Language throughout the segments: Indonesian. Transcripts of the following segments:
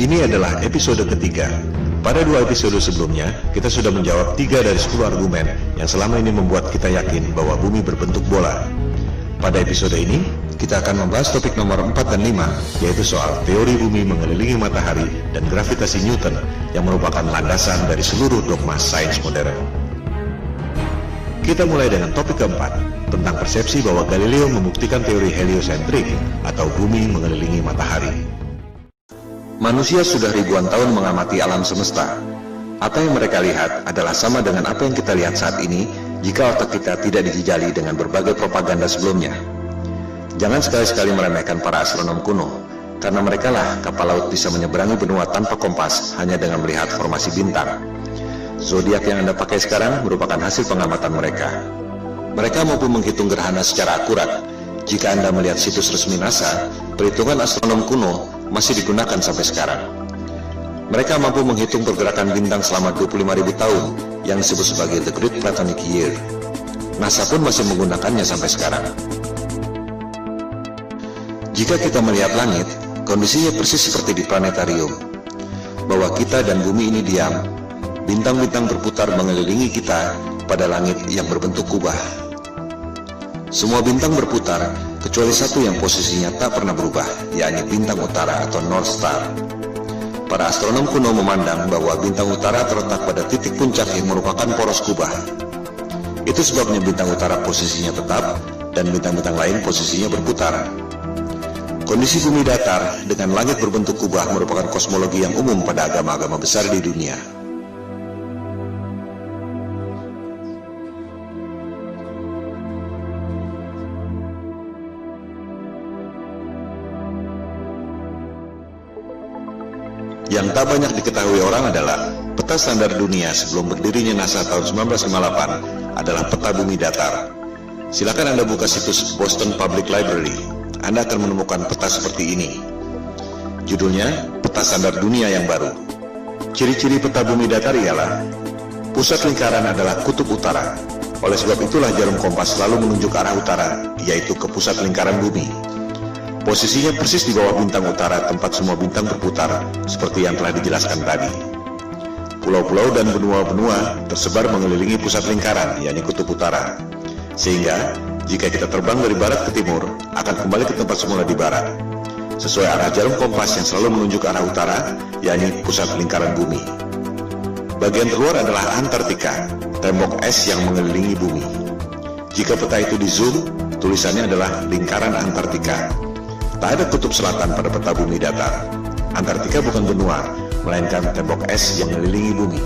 Ini adalah episode ketiga. Pada 2 episode sebelumnya, kita sudah menjawab 3 dari 10 argumen yang selama ini membuat kita yakin bahwa bumi berbentuk bola. Pada episode ini, kita akan membahas topik nomor 4 dan 5, yaitu soal teori bumi mengelilingi matahari dan gravitasi Newton yang merupakan landasan dari seluruh dogma sains modern. Kita mulai dengan topik keempat, tentang persepsi bahwa Galileo membuktikan teori heliosentrik atau bumi mengelilingi matahari. Manusia sudah ribuan tahun mengamati alam semesta. Apa yang mereka lihat adalah sama dengan apa yang kita lihat saat ini jika otak kita tidak dijejali dengan berbagai propaganda sebelumnya. Jangan sekali-sekali meremehkan para astronom kuno, karena merekalah kapal laut bisa menyeberangi benua tanpa kompas hanya dengan melihat formasi bintang. Zodiak yang Anda pakai sekarang merupakan hasil pengamatan mereka. Mereka mampu menghitung gerhana secara akurat. Jika Anda melihat situs resmi NASA, perhitungan astronom kuno masih digunakan sampai sekarang. Mereka mampu menghitung pergerakan bintang selama 25.000 tahun yang disebut sebagai The Great Platonic Year. NASA pun masih menggunakannya sampai sekarang. Jika kita melihat langit, kondisinya persis seperti di planetarium, bahwa kita dan bumi ini diam. Bintang-bintang berputar mengelilingi kita pada langit yang berbentuk kubah. Semua bintang berputar, kecuali satu yang posisinya tak pernah berubah, yakni bintang utara atau North Star. Para astronom kuno memandang bahwa bintang utara terletak pada titik puncak yang merupakan poros kubah. Itu sebabnya bintang utara posisinya tetap, dan bintang-bintang lain posisinya berputar. Kondisi bumi datar dengan langit berbentuk kubah merupakan kosmologi yang umum pada agama-agama besar di dunia. Yang tak banyak diketahui orang adalah peta standar dunia sebelum berdirinya NASA tahun 1958 adalah peta bumi datar. Silakan Anda buka situs Boston Public Library. Anda akan menemukan peta seperti ini. Judulnya, Peta Standar Dunia yang Baru. Ciri-ciri peta bumi datar ialah pusat lingkaran adalah kutub utara. Oleh sebab itulah jarum kompas selalu menunjuk arah utara, yaitu ke pusat lingkaran bumi. Posisinya persis di bawah bintang utara tempat semua bintang berputar, seperti yang telah dijelaskan tadi. Pulau-pulau dan benua-benua tersebar mengelilingi pusat lingkaran, yakni kutub utara. Sehingga, jika kita terbang dari barat ke timur, akan kembali ke tempat semula di barat, sesuai arah jarum kompas yang selalu menunjuk arah utara, yakni pusat lingkaran bumi. Bagian terluar adalah Antartika, tembok es yang mengelilingi bumi. Jika peta itu di zoom, tulisannya adalah lingkaran Antartika. Tak ada kutub selatan pada peta bumi datar. Antartika bukan benua, melainkan tembok es yang mengelilingi bumi.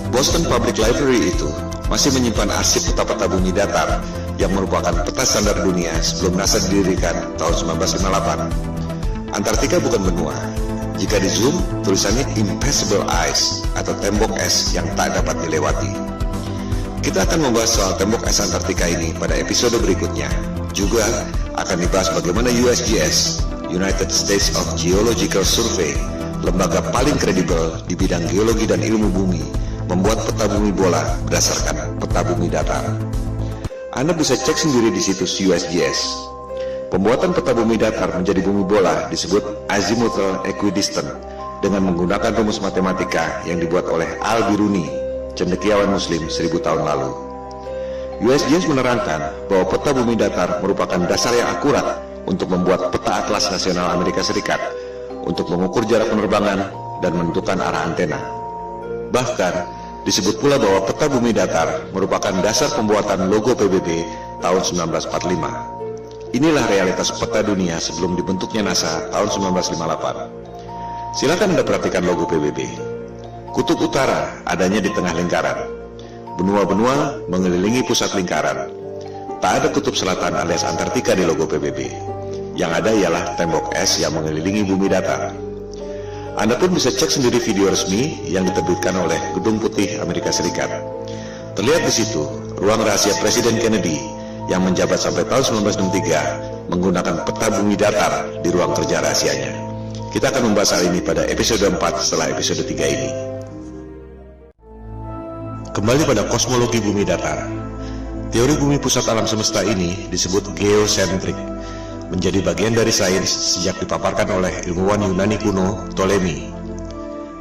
Boston Public Library itu masih menyimpan arsip peta-peta bumi datar yang merupakan peta standar dunia sebelum NASA didirikan tahun 1958. Antartika bukan benua. Jika di zoom, tulisannya Impassable Ice atau tembok es yang tak dapat dilewati. Kita akan membahas soal tembok es Antartika ini pada episode berikutnya. Juga akan dibahas bagaimana USGS, United States of Geological Survey, lembaga paling kredibel di bidang geologi dan ilmu bumi, membuat peta bumi bola berdasarkan peta bumi datar. Anda bisa cek sendiri di situs USGS. Pembuatan peta bumi datar menjadi bumi bola disebut azimuthal equidistant dengan menggunakan rumus matematika yang dibuat oleh Al-Biruni, cendekiawan Muslim 1000 tahun lalu. USGS menerangkan bahwa peta bumi datar merupakan dasar yang akurat untuk membuat peta atlas nasional Amerika Serikat untuk mengukur jarak penerbangan dan menentukan arah antena. Bahkan, disebut pula bahwa peta bumi datar merupakan dasar pembuatan logo PBB tahun 1945. Inilah realitas peta dunia sebelum dibentuknya NASA tahun 1958. Silakan Anda perhatikan logo PBB. Kutub utara adanya di tengah lingkaran. Benua-benua mengelilingi pusat lingkaran. Tak ada kutub selatan alias Antartika di logo PBB. Yang ada ialah tembok es yang mengelilingi bumi datar. Anda pun bisa cek sendiri video resmi yang diterbitkan oleh Gedung Putih Amerika Serikat. Terlihat di situ ruang rahasia Presiden Kennedy yang menjabat sampai tahun 1963 menggunakan peta bumi datar di ruang kerja rahasianya. Kita akan membahas hal ini pada episode 4 setelah episode 3 ini. Kembali pada kosmologi bumi datar. Teori bumi pusat alam semesta ini disebut geosentrik, menjadi bagian dari sains sejak dipaparkan oleh ilmuwan Yunani kuno Ptolemy.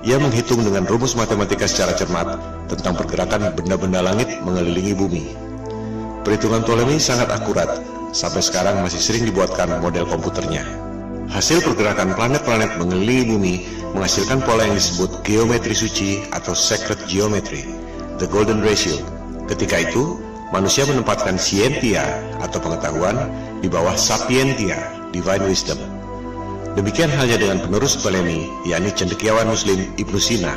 Ia menghitung dengan rumus matematika secara cermat tentang pergerakan benda-benda langit mengelilingi bumi. Perhitungan Ptolemei sangat akurat, sampai sekarang masih sering dibuatkan model komputernya. Hasil pergerakan planet-planet mengelilingi bumi menghasilkan pola yang disebut geometri suci atau sacred geometry, the golden ratio. Ketika itu, manusia menempatkan scientia atau pengetahuan di bawah sapientia, divine wisdom. Demikian halnya dengan penerus Ptolemei, yakni cendekiawan Muslim Ibnu Sina.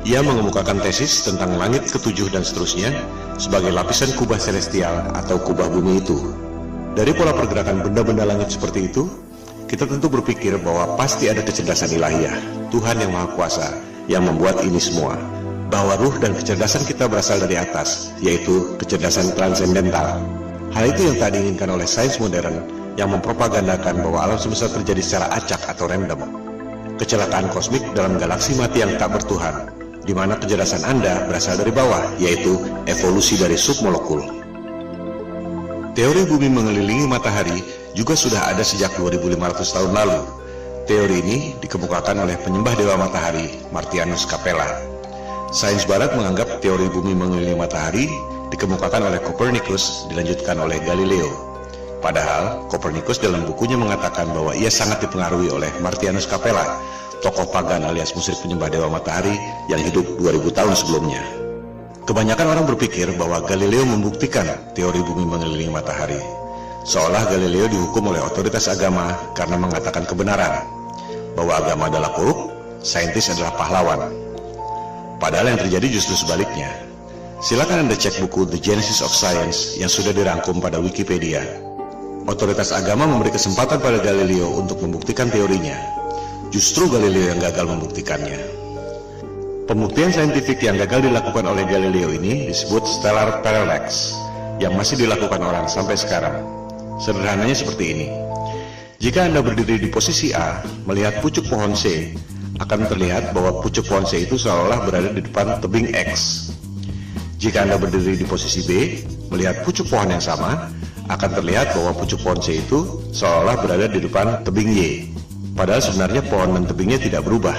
Ia mengemukakan tesis tentang langit ketujuh dan seterusnya sebagai lapisan kubah celestial atau kubah bumi itu. Dari pola pergerakan benda-benda langit seperti itu, kita tentu berpikir bahwa pasti ada kecerdasan ilahiyah, Tuhan yang Maha Kuasa, yang membuat ini semua. Bahwa ruh dan kecerdasan kita berasal dari atas, yaitu kecerdasan transendental. Hal itu yang tak diinginkan oleh sains modern yang mempropagandakan bahwa alam semesta terjadi secara acak atau random. Kecelakaan kosmik dalam galaksi mati yang tak bertuhan, di mana kecerdasan Anda berasal dari bawah, yaitu evolusi dari submolekul. Teori bumi mengelilingi matahari juga sudah ada sejak 2500 tahun lalu. Teori ini dikemukakan oleh penyembah dewa matahari, Martianus Capella. Sains barat menganggap teori bumi mengelilingi matahari dikemukakan oleh Copernicus, dilanjutkan oleh Galileo. Padahal Copernicus dalam bukunya mengatakan bahwa ia sangat dipengaruhi oleh Martianus Capella, tokoh pagan alias musyrik penyembah dewa matahari yang hidup 2000 tahun sebelumnya. Kebanyakan orang berpikir bahwa Galileo membuktikan teori bumi mengelilingi matahari, seolah Galileo dihukum oleh otoritas agama karena mengatakan kebenaran, bahwa agama adalah korup, saintis adalah pahlawan. Padahal yang terjadi justru sebaliknya. Silakan Anda cek buku The Genesis of Science yang sudah dirangkum pada Wikipedia. Otoritas agama memberi kesempatan pada Galileo untuk membuktikan teorinya. Justru Galileo yang gagal membuktikannya. Pembuktian saintifik yang gagal dilakukan oleh Galileo ini disebut stellar parallax, yang masih dilakukan orang sampai sekarang. Sederhananya seperti ini. Jika Anda berdiri di posisi A, melihat pucuk pohon C, akan terlihat bahwa pucuk pohon C itu seolah berada di depan tebing X. Jika Anda berdiri di posisi B, melihat pucuk pohon yang sama, akan terlihat bahwa pucuk pohon C itu seolah berada di depan tebing Y. Padahal sebenarnya pohon dan tebingnya tidak berubah.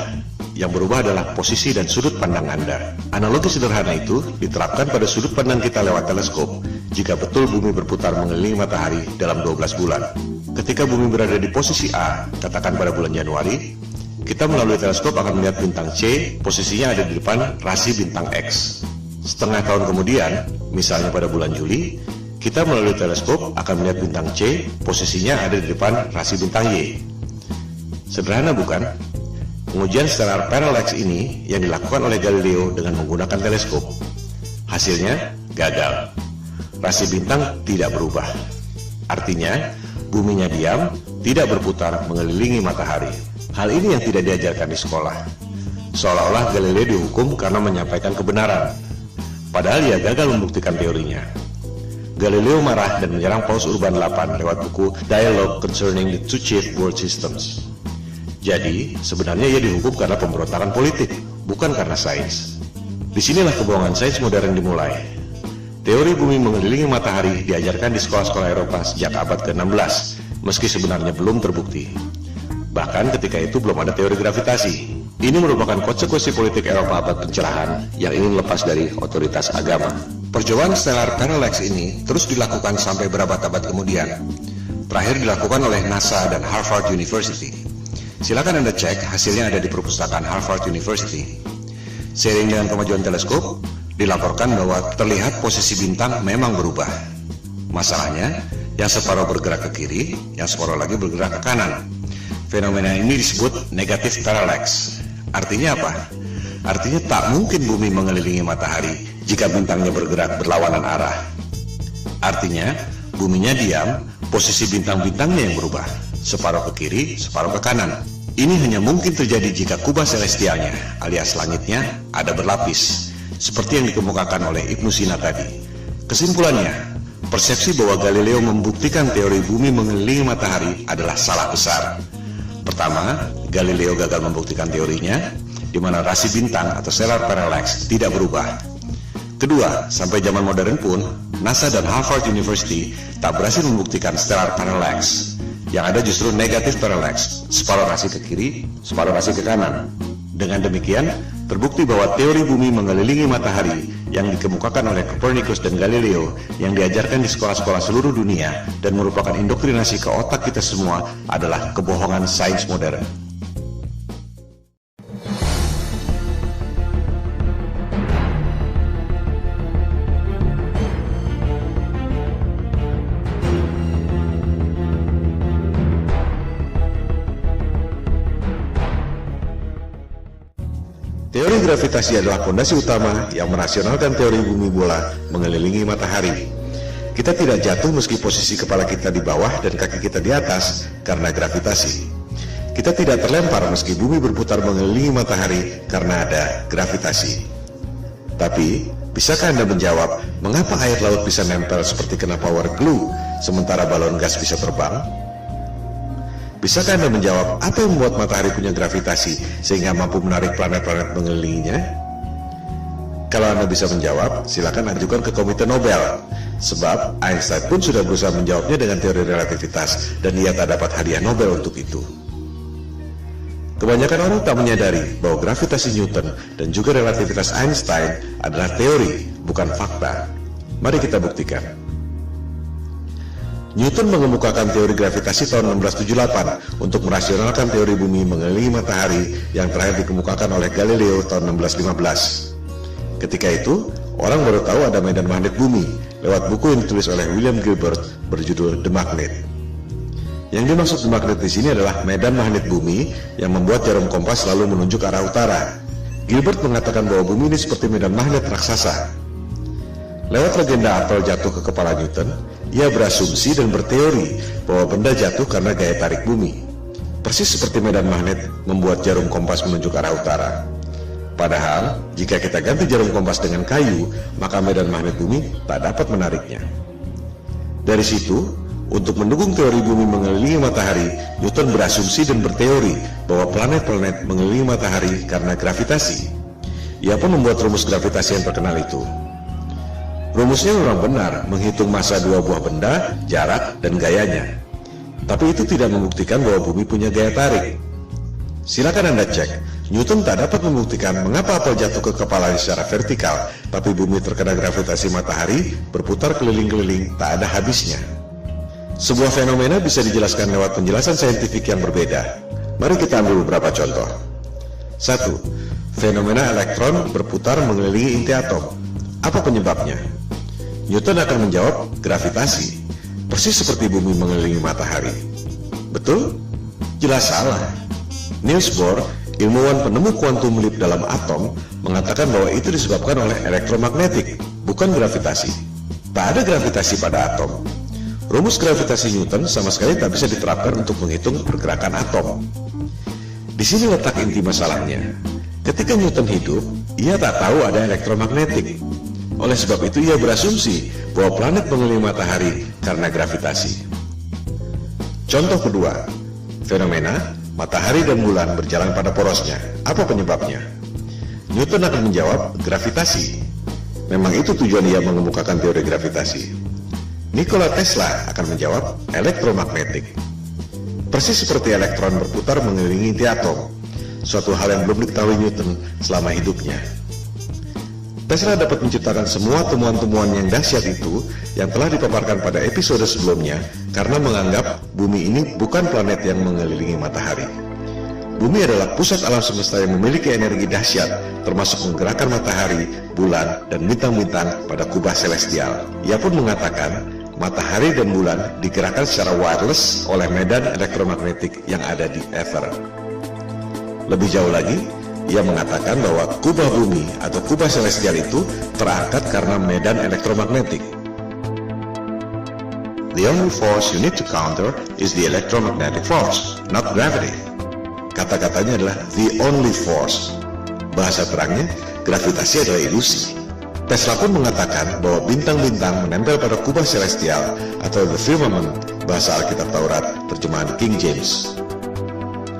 Yang berubah adalah posisi dan sudut pandang Anda. Analogi sederhana itu diterapkan pada sudut pandang kita lewat teleskop, jika betul bumi berputar mengelilingi matahari dalam 12 bulan. Ketika bumi berada di posisi A, katakan pada bulan Januari, kita melalui teleskop akan melihat bintang C, posisinya ada di depan rasi bintang X. Setengah tahun kemudian, misalnya pada bulan Juli, kita melalui teleskop akan melihat bintang C, posisinya ada di depan rasi bintang Y. Sederhana bukan? Pengujian stellar parallax ini yang dilakukan oleh Galileo dengan menggunakan teleskop. Hasilnya gagal. Rasi bintang tidak berubah. Artinya, buminya diam, tidak berputar mengelilingi matahari. Hal ini yang tidak diajarkan di sekolah. Seolah-olah Galileo dihukum karena menyampaikan kebenaran. Padahal ia gagal membuktikan teorinya. Galileo marah dan menyerang Paus Urban VIII lewat buku Dialogue Concerning the Two Chief World Systems. Jadi, sebenarnya ia dihukum karena pemberontakan politik, bukan karena sains. Disinilah kebohongan sains modern dimulai. Teori bumi mengelilingi matahari diajarkan di sekolah-sekolah Eropa sejak abad ke-16, meski sebenarnya belum terbukti. Bahkan ketika itu belum ada teori gravitasi. Ini merupakan konsekuensi politik Eropa abad pencerahan yang ingin lepas dari otoritas agama. Percobaan stellar parallax ini terus dilakukan sampai berabad-abad kemudian. Terakhir dilakukan oleh NASA dan Harvard University. Silakan Anda cek, hasilnya ada di perpustakaan Harvard University. Seiring dengan kemajuan teleskop, dilaporkan bahwa terlihat posisi bintang memang berubah. Masalahnya, yang separuh bergerak ke kiri, yang separuh lagi bergerak ke kanan. Fenomena ini disebut negative parallax. Artinya apa? Artinya tak mungkin bumi mengelilingi matahari jika bintangnya bergerak berlawanan arah. Artinya, buminya diam, posisi bintang-bintangnya yang berubah. Separuh ke kiri, separuh ke kanan. Ini hanya mungkin terjadi jika kubah celestialnya, alias langitnya, ada berlapis, seperti yang dikemukakan oleh Ibnu Sina tadi. Kesimpulannya, persepsi bahwa Galileo membuktikan teori bumi mengelilingi matahari adalah salah besar. Pertama, Galileo gagal membuktikan teorinya, di mana rasi bintang atau stellar parallax tidak berubah. Kedua, sampai zaman modern pun, NASA dan Harvard University tak berhasil membuktikan stellar parallax. Yang ada justru negatif parallax, separuh rasi ke kiri, separuh rasi ke kanan. Dengan demikian, terbukti bahwa teori bumi mengelilingi matahari yang dikemukakan oleh Copernicus dan Galileo yang diajarkan di sekolah-sekolah seluruh dunia dan merupakan indoktrinasi ke otak kita semua adalah kebohongan sains modern. Teori gravitasi adalah fondasi utama yang merasionalkan teori bumi bola mengelilingi matahari. Kita tidak jatuh meski posisi kepala kita di bawah dan kaki kita di atas karena gravitasi. Kita tidak terlempar meski bumi berputar mengelilingi matahari karena ada gravitasi. Tapi, bisakah Anda menjawab mengapa air laut bisa nempel seperti kena power glue sementara balon gas bisa terbang? Bisakah Anda menjawab apa yang membuat matahari punya gravitasi sehingga mampu menarik planet-planet mengelilinginya? Kalau Anda bisa menjawab, silakan ajukan ke Komite Nobel. Sebab Einstein pun sudah berusaha menjawabnya dengan teori relativitas dan ia tak dapat hadiah Nobel untuk itu. Kebanyakan orang tak menyadari bahwa gravitasi Newton dan juga relativitas Einstein adalah teori, bukan fakta. Mari kita buktikan. Newton mengemukakan teori gravitasi tahun 1678 untuk merasionalkan teori bumi mengelilingi matahari yang terakhir dikemukakan oleh Galileo tahun 1615. Ketika itu, orang baru tahu ada medan magnet bumi lewat buku yang ditulis oleh William Gilbert berjudul The Magnet. Yang dimaksud The Magnet di sini adalah medan magnet bumi yang membuat jarum kompas selalu menunjuk arah utara. Gilbert mengatakan bahwa bumi ini seperti medan magnet raksasa. Lewat legenda apel jatuh ke kepala Newton, ia berasumsi dan berteori bahwa benda jatuh karena gaya tarik bumi. Persis seperti medan magnet membuat jarum kompas menunjuk arah utara. Padahal, jika kita ganti jarum kompas dengan kayu, maka medan magnet bumi tak dapat menariknya. Dari situ, untuk mendukung teori bumi mengelilingi matahari, Newton berasumsi dan berteori bahwa planet-planet mengelilingi matahari karena gravitasi. Ia pun membuat rumus gravitasi yang terkenal itu. Rumusnya memang benar, menghitung massa dua buah benda, jarak, dan gayanya. Tapi itu tidak membuktikan bahwa bumi punya gaya tarik. Silakan Anda cek, Newton tak dapat membuktikan mengapa apel jatuh ke kepalanya secara vertikal, tapi bumi terkena gravitasi matahari, berputar keliling-keliling, tak ada habisnya. Sebuah fenomena bisa dijelaskan lewat penjelasan saintifik yang berbeda. Mari kita ambil beberapa contoh. 1. Fenomena elektron berputar mengelilingi inti atom. Apa penyebabnya? Newton akan menjawab gravitasi, persis seperti bumi mengelilingi matahari. Betul? Jelas salah. Niels Bohr, ilmuwan penemu kuantum leap dalam atom, mengatakan bahwa itu disebabkan oleh elektromagnetik, bukan gravitasi. Tak ada gravitasi pada atom. Rumus gravitasi Newton sama sekali tak bisa diterapkan untuk menghitung pergerakan atom. Di sini letak inti masalahnya. Ketika Newton hidup, ia tak tahu ada elektromagnetik. Oleh sebab itu ia berasumsi bahwa planet mengelilingi matahari karena gravitasi. Contoh kedua, fenomena matahari dan bulan berjalan pada porosnya. Apa penyebabnya? Newton akan menjawab gravitasi. Memang itu tujuan ia mengemukakan teori gravitasi. Nikola Tesla akan menjawab elektromagnetik. Persis seperti elektron berputar mengelilingi inti atom, suatu hal yang belum diketahui Newton selama hidupnya. Tesla dapat menciptakan semua temuan-temuan yang dahsyat itu yang telah dipaparkan pada episode sebelumnya karena menganggap bumi ini bukan planet yang mengelilingi matahari. Bumi adalah pusat alam semesta yang memiliki energi dahsyat, termasuk menggerakkan matahari, bulan, dan bintang-bintang pada kubah celestial. Ia pun mengatakan matahari dan bulan digerakkan secara wireless oleh medan elektromagnetik yang ada di ether. Lebih jauh lagi, ia mengatakan bahwa kubah bumi atau kubah celestial itu terangkat karena medan elektromagnetik. The only force you need to counter is the electromagnetic force, not gravity. Kata-katanya adalah the only force. Bahasa terangnya, gravitasi adalah ilusi. Tesla pun mengatakan bahwa bintang-bintang menempel pada kubah celestial atau the firmament, bahasa Alkitab Taurat, terjemahan King James.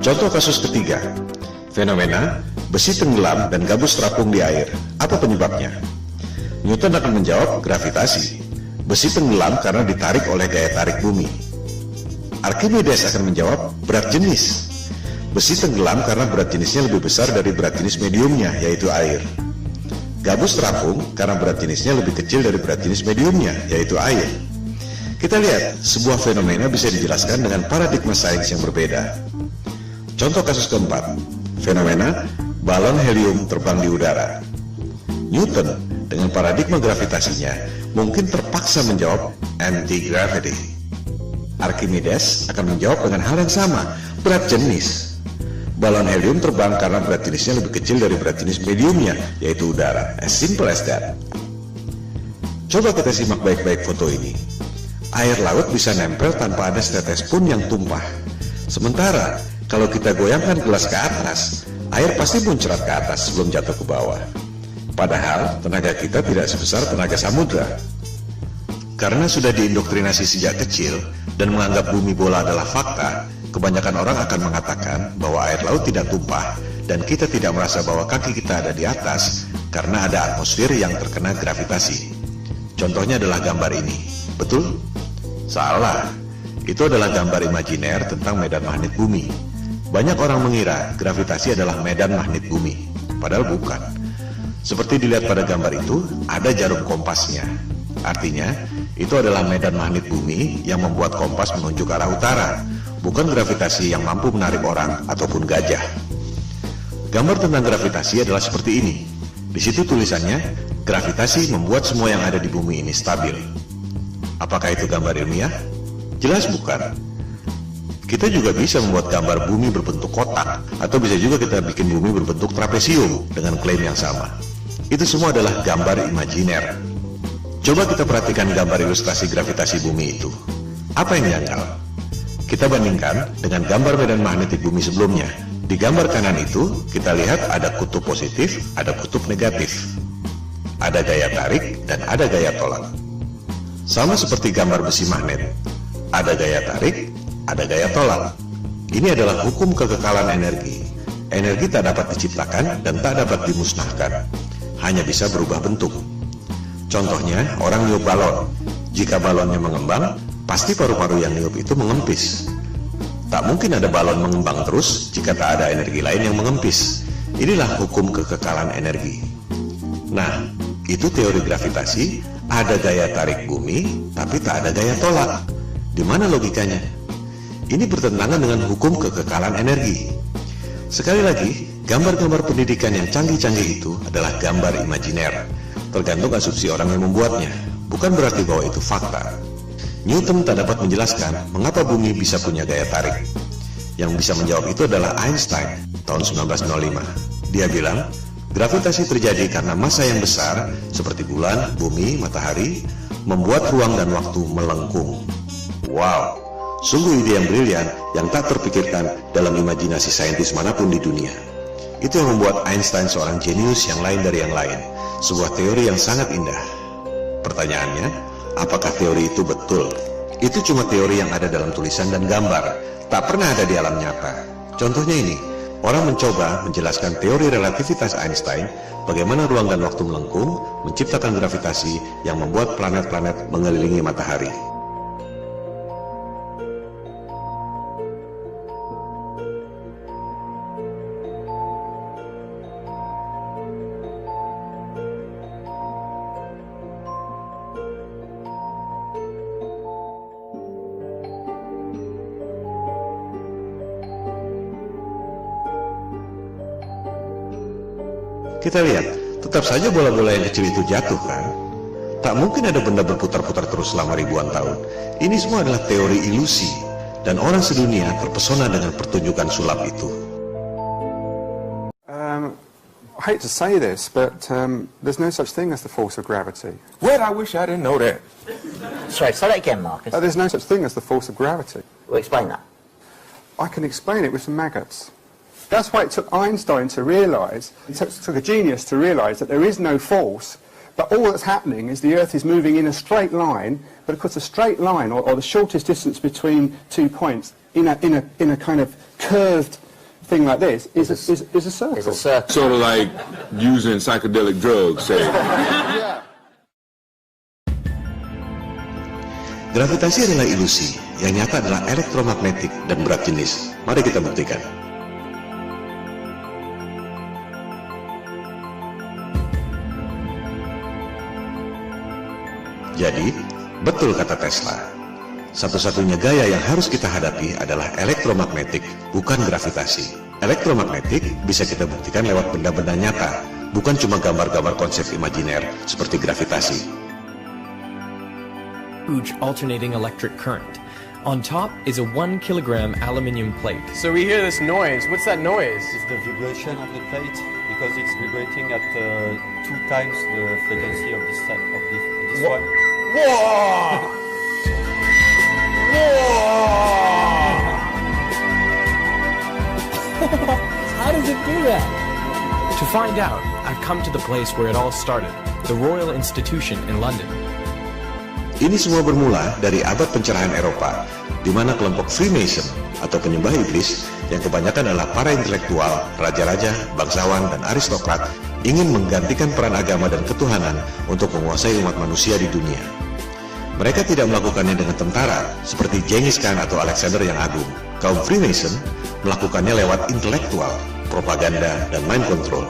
Contoh kasus ketiga, fenomena besi tenggelam dan gabus terapung di air. Apa penyebabnya? Newton akan menjawab gravitasi. Besi tenggelam karena ditarik oleh gaya tarik bumi. Archimedes akan menjawab berat jenis. Besi tenggelam karena berat jenisnya lebih besar dari berat jenis mediumnya, yaitu air. Gabus terapung karena berat jenisnya lebih kecil dari berat jenis mediumnya, yaitu air. Kita lihat, sebuah fenomena bisa dijelaskan dengan paradigma sains yang berbeda. Contoh kasus keempat, fenomena balon helium terbang di udara. Newton dengan paradigma gravitasinya mungkin terpaksa menjawab anti-gravity. Archimedes akan menjawab dengan hal yang sama, berat jenis. Balon helium terbang karena berat jenisnya lebih kecil dari berat jenis mediumnya, yaitu udara. As simple as that. Coba kita simak baik-baik foto ini. Air laut bisa nempel tanpa ada setetes pun yang tumpah. Sementara, kalau kita goyangkan gelas ke atas, air pasti muncrat ke atas sebelum jatuh ke bawah. Padahal, tenaga kita tidak sebesar tenaga samudra. Karena sudah diindoktrinasi sejak kecil dan menganggap bumi bola adalah fakta, kebanyakan orang akan mengatakan bahwa air laut tidak tumpah dan kita tidak merasa bahwa kaki kita ada di atas karena ada atmosfer yang terkena gravitasi. Contohnya adalah gambar ini. Betul? Salah. Itu adalah gambar imajiner tentang medan magnet bumi. Banyak orang mengira gravitasi adalah medan magnet bumi, padahal bukan. Seperti dilihat pada gambar itu, ada jarum kompasnya. Artinya, itu adalah medan magnet bumi yang membuat kompas menunjuk arah utara, bukan gravitasi yang mampu menarik orang ataupun gajah. Gambar tentang gravitasi adalah seperti ini. Di situ tulisannya, gravitasi membuat semua yang ada di bumi ini stabil. Apakah itu gambar ilmiah? Jelas bukan. Kita juga bisa membuat gambar bumi berbentuk kotak, atau bisa juga kita bikin bumi berbentuk trapesium dengan klaim yang sama. Itu semua adalah gambar imajiner. Coba kita perhatikan gambar ilustrasi gravitasi bumi itu. Apa yang janggal? Kita bandingkan dengan gambar medan magnetik bumi sebelumnya. Di gambar kanan itu, kita lihat ada kutub positif, ada kutub negatif. Ada gaya tarik dan ada gaya tolak. Sama seperti gambar besi magnet. Ada gaya tarik, ada gaya tolak. Ini adalah hukum kekekalan energi. Energi tak dapat diciptakan dan tak dapat dimusnahkan. Hanya bisa berubah bentuk. Contohnya, orang niup balon. Jika balonnya mengembang, pasti paru-paru yang niup itu mengempis. Tak mungkin ada balon mengembang terus jika tak ada energi lain yang mengempis. Inilah hukum kekekalan energi. Nah, itu teori gravitasi, ada gaya tarik bumi, tapi tak ada gaya tolak. Di mana logikanya? Ini bertentangan dengan hukum kekekalan energi. Sekali lagi, gambar-gambar pendidikan yang canggih-canggih itu adalah gambar imajiner. Tergantung asumsi orang yang membuatnya, bukan berarti bahwa itu fakta. Newton tak dapat menjelaskan mengapa bumi bisa punya gaya tarik. Yang bisa menjawab itu adalah Einstein tahun 1905. Dia bilang, gravitasi terjadi karena massa yang besar seperti bulan, bumi, matahari membuat ruang dan waktu melengkung. Wow, sungguh ide yang brilian yang tak terpikirkan dalam imajinasi saintis manapun di dunia. Itu yang membuat Einstein seorang jenius yang lain dari yang lain. Sebuah teori yang sangat indah. Pertanyaannya, apakah teori itu betul? Itu cuma teori yang ada dalam tulisan dan gambar, tak pernah ada di alam nyata. Contohnya ini, orang mencoba menjelaskan teori relativitas Einstein, bagaimana ruang dan waktu melengkung, menciptakan gravitasi yang membuat planet-planet mengelilingi matahari. Kita lihat, tetap saja bola-bola yang kecil itu jatuh kan? Tak mungkin ada benda berputar-putar terus selama ribuan tahun. Ini semua adalah teori ilusi, dan orang sedunia terpesona dengan pertunjukan sulap itu. I hate to say this, but there's no such thing as the force of gravity. Well, I wish I didn't know that. Sorry, say that again, Marcus. There's no such thing as the force of gravity. Well, explain that. I can explain it with some maggots. That's why it took Einstein to realise, it took a genius to realise that there is no force, but all that's happening is the Earth is moving in a straight line, but of course a straight line, or the shortest distance between 2 points, in a kind of curved thing like this, is a circle. It's a circle. Sort of like using psychedelic drugs, say. Gravitasi adalah ilusi, yang nyata adalah elektromagnetik dan berat jenis. Mari kita buktikan. Jadi, betul kata Tesla. Satu-satunya gaya yang harus kita hadapi adalah elektromagnetik, bukan gravitasi. Elektromagnetik bisa kita buktikan lewat benda-benda nyata, bukan cuma gambar-gambar konsep imajiner seperti gravitasi. Huge alternating electric current. On top is a 1 kilogram aluminium plate. So we hear this noise. What's that noise? It's the vibration of the plate because it's vibrating at 2 times the frequency of this one. Whoa! How does it do that? To find out, I've come to the place where it all started, the Royal Institution in London. Ini semua bermula dari abad pencerahan Eropa, di mana kelompok Freemason atau penyembah iblis yang kebanyakan adalah para intelektual, raja-raja, bangsawan, dan aristokrat ingin menggantikan peran agama dan ketuhanan untuk menguasai umat manusia di dunia. Mereka tidak melakukannya dengan tentara seperti Genghis Khan atau Alexander yang Agung. Kaum Freemason melakukannya lewat intelektual, propaganda, dan mind control.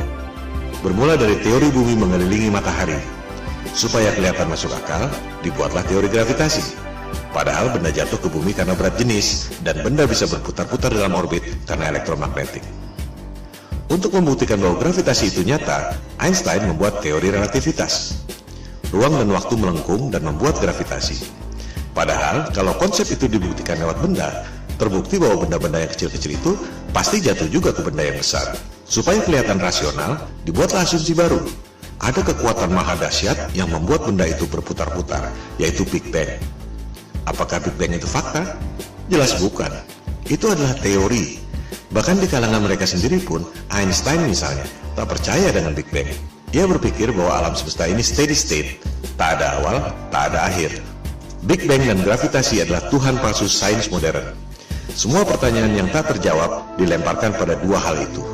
Bermula dari teori bumi mengelilingi matahari. Supaya kelihatan masuk akal, dibuatlah teori gravitasi. Padahal benda jatuh ke bumi karena berat jenis, dan benda bisa berputar-putar dalam orbit karena elektromagnetik. Untuk membuktikan bahwa gravitasi itu nyata, Einstein membuat teori relativitas. Ruang dan waktu melengkung dan membuat gravitasi. Padahal, kalau konsep itu dibuktikan lewat benda, terbukti bahwa benda-benda yang kecil-kecil itu pasti jatuh juga ke benda yang besar. Supaya kelihatan rasional, dibuatlah asumsi baru. Ada kekuatan maha dahsyat yang membuat benda itu berputar-putar, yaitu Big Bang. Apakah Big Bang itu fakta? Jelas bukan. Itu adalah teori. Bahkan di kalangan mereka sendiri pun, Einstein misalnya, tak percaya dengan Big Bang. Ia berpikir bahwa alam semesta ini steady state, tak ada awal, tak ada akhir. Big Bang dan gravitasi adalah Tuhan palsu sains modern. Semua pertanyaan yang tak terjawab dilemparkan pada dua hal itu.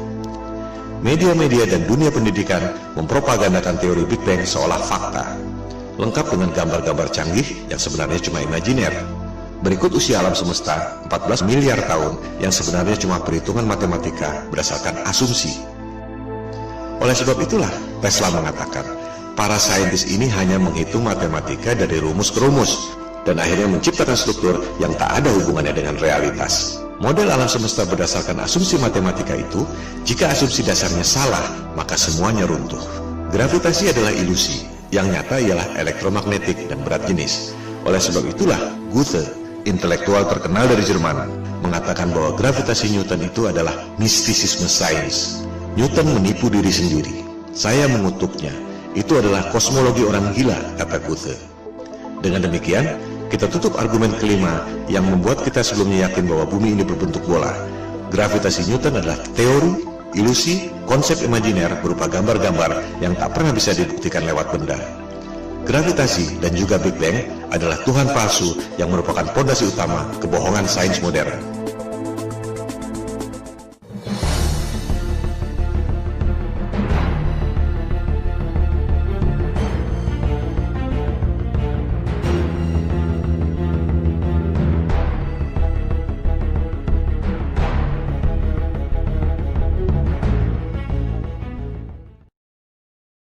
Media-media dan dunia pendidikan mempropagandakan teori Big Bang seolah fakta, lengkap dengan gambar-gambar canggih yang sebenarnya cuma imajiner. Berikut usia alam semesta 14 miliar tahun yang sebenarnya cuma perhitungan matematika berdasarkan asumsi. Oleh sebab itulah Tesla mengatakan, para saintis ini hanya menghitung matematika dari rumus ke rumus, dan akhirnya menciptakan struktur yang tak ada hubungannya dengan realitas. Model alam semesta berdasarkan asumsi matematika itu, jika asumsi dasarnya salah, maka semuanya runtuh. Gravitasi adalah ilusi, yang nyata ialah elektromagnetik dan berat jenis. Oleh sebab itulah, Goethe, intelektual terkenal dari Jerman, mengatakan bahwa gravitasi Newton itu adalah mistisisme sains. Newton menipu diri sendiri. Saya mengutuknya. Itu adalah kosmologi orang gila, kata Goethe. Dengan demikian, kita tutup argumen kelima yang membuat kita sebelumnya yakin bahwa bumi ini berbentuk bola. Gravitasi Newton adalah teori, ilusi, konsep imajiner berupa gambar-gambar yang tak pernah bisa dibuktikan lewat benda. Gravitasi dan juga Big Bang adalah Tuhan palsu yang merupakan fondasi utama kebohongan sains modern.